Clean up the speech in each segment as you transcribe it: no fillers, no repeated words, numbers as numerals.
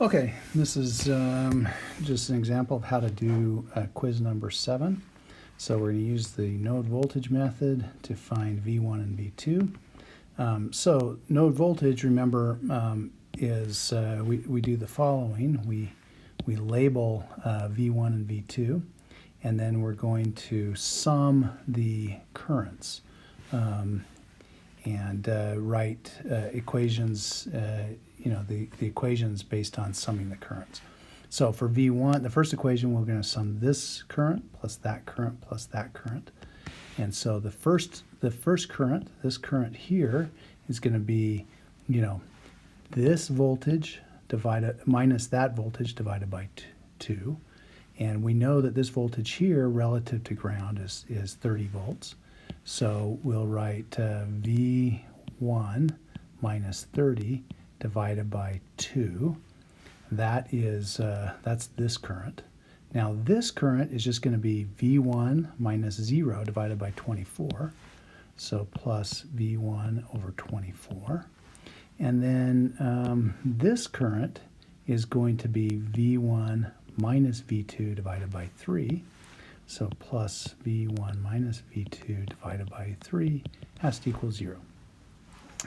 Okay, this is just an example of how to do quiz number 7. So we're going to use the node voltage method to find V1 and V2. So node voltage, remember, is we do the following. We label V1 and V2, and then we're going to sum the currents and write equations, the equations based on summing the currents. So for V1, the first equation, we're going to sum this current plus that current plus that current. And so the first current, this current here, is going to be, this voltage divided minus that voltage divided by 2. And we know that this voltage here relative to ground is 30 volts. So we'll write V1 minus 30 divided by 2. That is, that's this current. Now this current is just going to be V1 minus 0 divided by 24. So plus V1 over 24. And then this current is going to be V1 minus V2 divided by 3. So plus V1 minus V2 divided by 3 has to equal 0.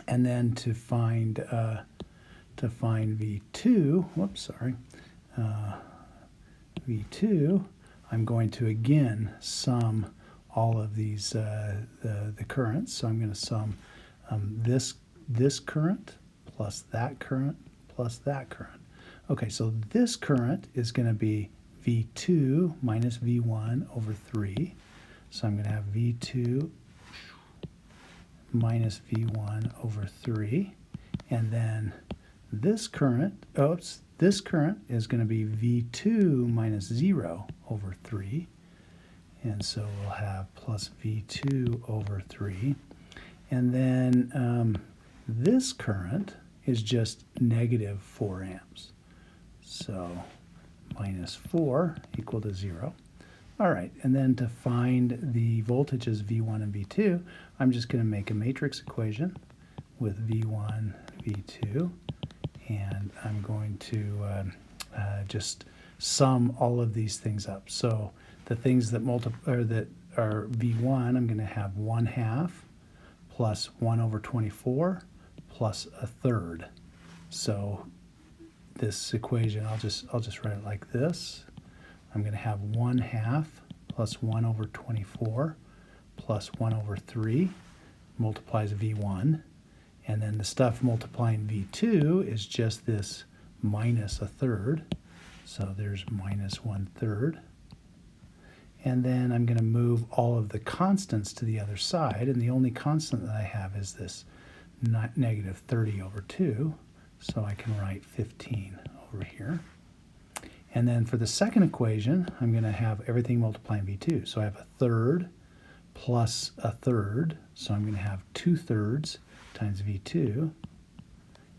And then to find V2, V2, I'm going to again sum all of these the currents. So I'm going to sum this current plus that current plus that current. Okay, so this current is going to be V2 minus V1 over 3. So I'm going to have V2 minus V1 over 3. And then this current, this current is going to be V2 minus 0 over 3. And so we'll have plus V2 over 3. And then this current is just negative 4 amps. So minus 4 equal to 0. All right, and then to find the voltages V1 and V2, I'm just going to make a matrix equation with V1, V2, and I'm going to just sum all of these things up. So the things that that are V1, I'm going to have 1/2 plus 1 over 24 plus 1/3. So this equation, I'll just write it like this. I'm going to have 1/2 plus 1 over 24 plus 1 over 3 multiplies V1. And then the stuff multiplying V2 is just this minus 1/3. So there's minus 1/3. And then I'm going to move all of the constants to the other side. And the only constant that I have is this negative 30 over 2. So I can write 15 over here. And then for the second equation, I'm going to have everything multiplying V2. So I have 1/3 plus 1/3. So I'm going to have 2/3 times V2.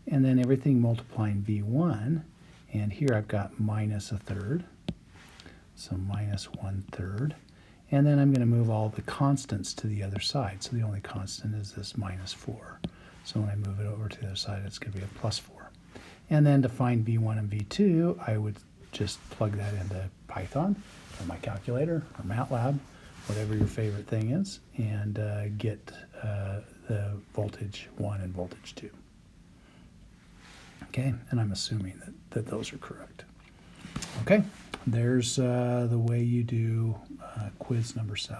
And then everything multiplying V1. And here I've got minus 1/3. So minus 1/3. And then I'm going to move all the constants to the other side. So the only constant is this minus 4. So when I move it over to the other side, it's going to be a plus 4. And then to find V1 and V2, I would just plug that into Python or my calculator or MATLAB, whatever your favorite thing is, and get the voltage 1 and voltage 2. Okay, and I'm assuming that those are correct. Okay, there's the way you do quiz number 7.